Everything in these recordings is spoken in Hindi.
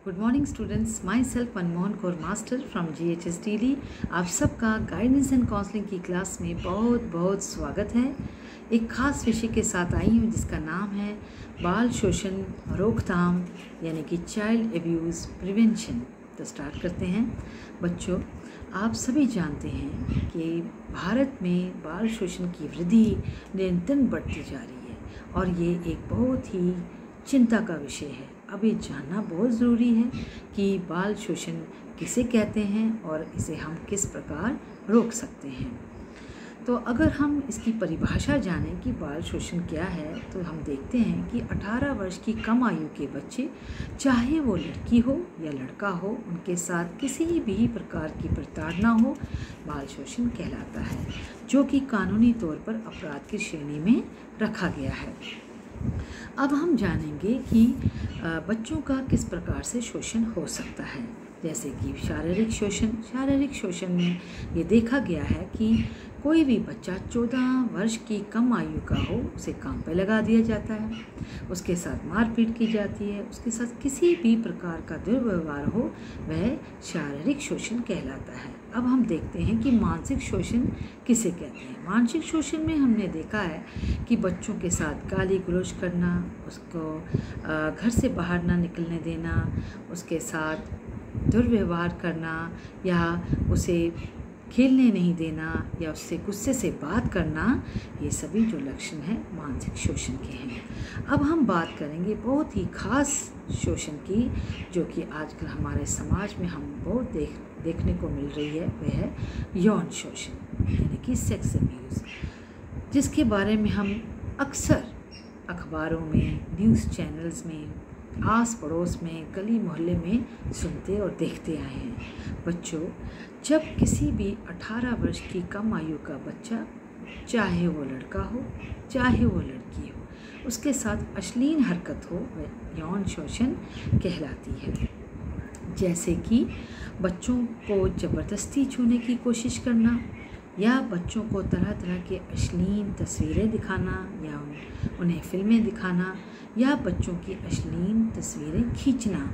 Good morning students, my self Manmohan Kaur master from GHSTD। आप सबका गाइडेंस एंड काउंसलिंग की क्लास में बहुत बहुत स्वागत है। एक ख़ास विषय के साथ आई हूँ जिसका नाम है बाल शोषण रोकथाम यानी कि चाइल्ड एब्यूज़ प्रिवेंशन। तो स्टार्ट करते हैं। बच्चों, आप सभी जानते हैं कि भारत में बाल शोषण की वृद्धि निरंतर बढ़ती जा रही है और ये एक बहुत ही चिंता का विषय है। अब ये जानना बहुत ज़रूरी है कि बाल शोषण किसे कहते हैं और इसे हम किस प्रकार रोक सकते हैं। तो अगर हम इसकी परिभाषा जानें कि बाल शोषण क्या है, तो हम देखते हैं कि 18 वर्ष की कम आयु के बच्चे, चाहे वो लड़की हो या लड़का हो, उनके साथ किसी भी प्रकार की प्रताड़ना हो, बाल शोषण कहलाता है, जो कि कानूनी तौर पर अपराध की श्रेणी में रखा गया है। अब हम जानेंगे कि बच्चों का किस प्रकार से शोषण हो सकता है। जैसे कि शारीरिक शोषण में ये देखा गया है कि कोई भी बच्चा 14 वर्ष की कम आयु का हो, उसे काम पे लगा दिया जाता है, उसके साथ मारपीट की जाती है, उसके साथ किसी भी प्रकार का दुर्व्यवहार हो, वह शारीरिक शोषण कहलाता है। अब हम देखते हैं कि मानसिक शोषण किसे कहते हैं। मानसिक शोषण में हमने देखा है कि बच्चों के साथ गाली गलौज करना, उसको घर से बाहर ना निकलने देना, उसके साथ दुर्व्यवहार करना या उसे खेलने नहीं देना या उससे गुस्से से बात करना, ये सभी जो लक्षण हैं मानसिक शोषण के हैं। अब हम बात करेंगे बहुत ही खास शोषण की, जो कि आजकल हमारे समाज में हम बहुत देखने को मिल रही है, वह है यौन शोषण यानी कि सेक्स अब्यूज़, जिसके बारे में हम अक्सर अखबारों में, न्यूज़ चैनल्स में, आस पड़ोस में, गली मोहल्ले में सुनते और देखते आए हैं। बच्चों, जब किसी भी 18 वर्ष की कम आयु का बच्चा, चाहे वो लड़का हो चाहे वो लड़की हो, उसके साथ अश्लील हरकत हो, वह यौन शोषण कहलाती है। जैसे कि बच्चों को ज़बरदस्ती छूने की कोशिश करना या बच्चों को तरह तरह के अश्लील तस्वीरें दिखाना या उन्हें फिल्में दिखाना या बच्चों की अश्लील तस्वीरें खींचना,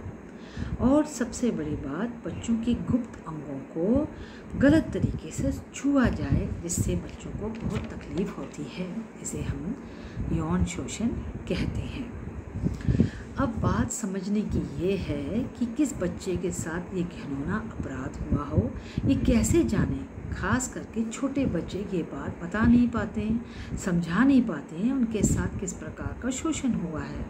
और सबसे बड़ी बात, बच्चों के गुप्त अंगों को गलत तरीके से छुआ जाए, जिससे बच्चों को बहुत तकलीफ़ होती है। इसे हम यौन शोषण कहते हैं। अब बात समझने की ये है कि किस बच्चे के साथ ये घिनौना अपराध हुआ हो, ये कैसे जानें। खास करके छोटे बच्चे ये बात बता नहीं पाते हैं, समझा नहीं पाते हैं उनके साथ किस प्रकार का शोषण हुआ है।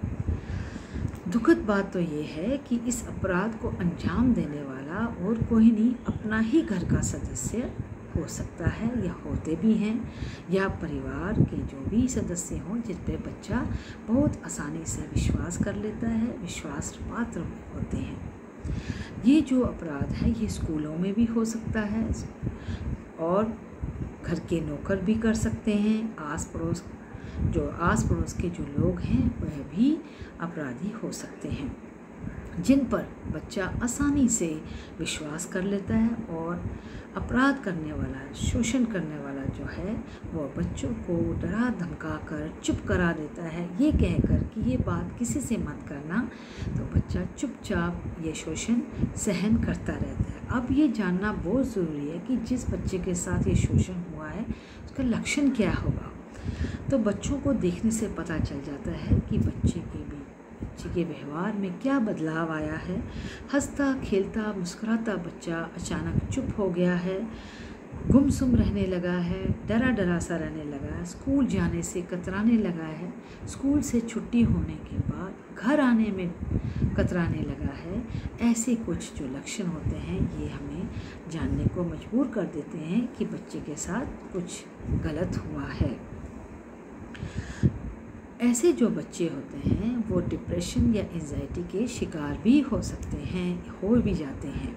दुखद बात तो ये है कि इस अपराध को अंजाम देने वाला और कोई नहीं, अपना ही घर का सदस्य हो सकता है या होते भी हैं, या परिवार के जो भी सदस्य हों जिस पे बच्चा बहुत आसानी से विश्वास कर लेता है, विश्वास पात्र होते हैं। ये जो अपराध है ये स्कूलों में भी हो सकता है और घर के नौकर भी कर सकते हैं। आस पड़ोस के जो लोग हैं वह भी अपराधी हो सकते हैं, जिन पर बच्चा आसानी से विश्वास कर लेता है, और अपराध करने वाला, शोषण करने वाला जो है वो बच्चों को डरा धमका कर चुप करा देता है, ये कहकर कि ये बात किसी से मत करना। तो बच्चा चुपचाप ये शोषण सहन करता रहता है। अब ये जानना बहुत ज़रूरी है कि जिस बच्चे के साथ ये शोषण हुआ है उसका लक्षण क्या होगा। तो बच्चों को देखने से पता चल जाता है कि बच्चे के व्यवहार में क्या बदलाव आया है। हंसता खेलता मुस्कुराता बच्चा अचानक चुप हो गया है, गुमसुम रहने लगा है, डरा सा रहने लगा है, स्कूल जाने से कतराने लगा है, स्कूल से छुट्टी होने के बाद घर आने में कतराने लगा है। ऐसे कुछ जो लक्षण होते हैं ये हमें जानने को मजबूर कर देते हैं कि बच्चे के साथ कुछ गलत हुआ है। ऐसे जो बच्चे होते हैं वो डिप्रेशन या एंजाइटी के शिकार भी हो सकते हैं, हो भी जाते हैं।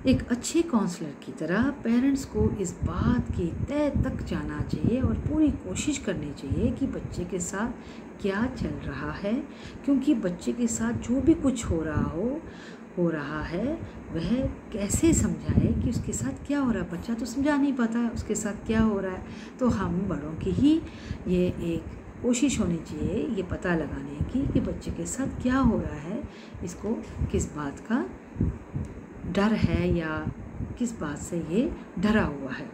एक अच्छे काउंसलर की तरह पेरेंट्स को इस बात की तह तक जाना चाहिए और पूरी कोशिश करनी चाहिए कि बच्चे के साथ क्या चल रहा है, क्योंकि बच्चे के साथ जो भी कुछ हो रहा है वह कैसे समझाए कि उसके साथ क्या हो रहा है। बच्चा तो समझा नहीं पाता है उसके साथ क्या हो रहा है, तो हम बड़ों की ही ये एक कोशिश होनी चाहिए ये पता लगाने की कि बच्चे के साथ क्या हो रहा है, इसको किस बात का डर है या किस बात से ये डरा हुआ है।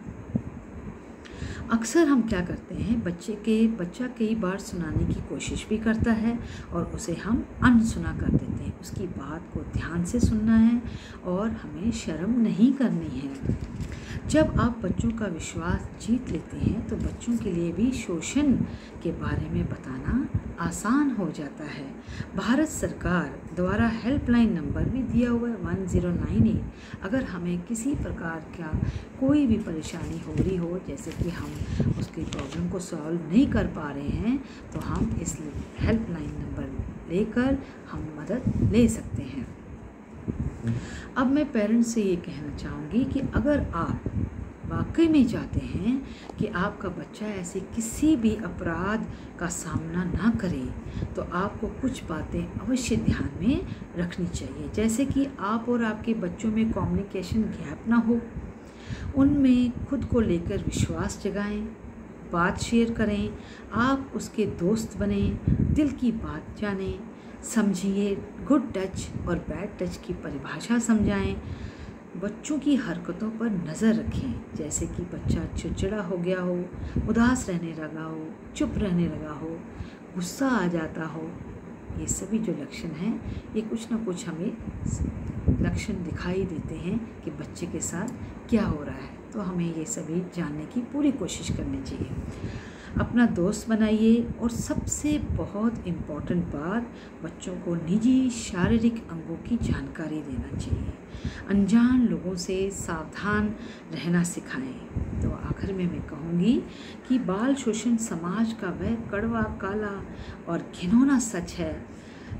अक्सर हम क्या करते हैं, बच्चा कई बार सुनाने की कोशिश भी करता है और उसे हम अनसुना कर देते हैं। उसकी बात को ध्यान से सुनना है और हमें शर्म नहीं करनी है। जब आप बच्चों का विश्वास जीत लेते हैं तो बच्चों के लिए भी शोषण के बारे में बताना आसान हो जाता है। भारत सरकार द्वारा हेल्पलाइन नंबर भी दिया हुआ है 1098। अगर हमें किसी प्रकार का कोई भी परेशानी हो रही हो, जैसे कि हम उसकी प्रॉब्लम को सॉल्व नहीं कर पा रहे हैं, तो हम इस हेल्पलाइन नंबर लेकर हम मदद ले सकते हैं। अब मैं पेरेंट्स से ये कहना चाहूँगी कि अगर आप वाकई में चाहते हैं कि आपका बच्चा ऐसे किसी भी अपराध का सामना ना करे, तो आपको कुछ बातें अवश्य ध्यान में रखनी चाहिए। जैसे कि आप और आपके बच्चों में कम्युनिकेशन गैप ना हो, उनमें खुद को लेकर विश्वास जगाएं, बात शेयर करें, आप उसके दोस्त बने, दिल की बात जानें, समझिए, गुड टच और बैड टच की परिभाषा समझाएं। बच्चों की हरकतों पर नज़र रखें, जैसे कि बच्चा चिड़चिड़ा हो गया हो, उदास रहने लगा हो, चुप रहने लगा हो, गुस्सा आ जाता हो। ये सभी जो लक्षण हैं, ये कुछ ना कुछ हमें लक्षण दिखाई देते हैं कि बच्चे के साथ क्या हो रहा है। तो हमें ये सभी जानने की पूरी कोशिश करनी चाहिए। अपना दोस्त बनाइए और सबसे बहुत इम्पॉर्टेंट बात, बच्चों को निजी शारीरिक अंगों की जानकारी देना चाहिए। अनजान लोगों से सावधान रहना सिखाएं। तो आखिर में मैं कहूँगी कि बाल शोषण समाज का वह कड़वा, काला और घिनौना सच है।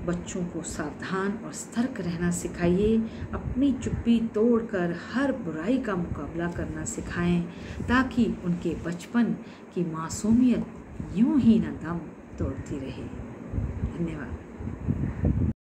बच्चों को सावधान और सतर्क रहना सिखाइए। अपनी चुप्पी तोड़कर हर बुराई का मुकाबला करना सिखाएं, ताकि उनके बचपन की मासूमियत यूं ही न दम तोड़ती रहे। धन्यवाद।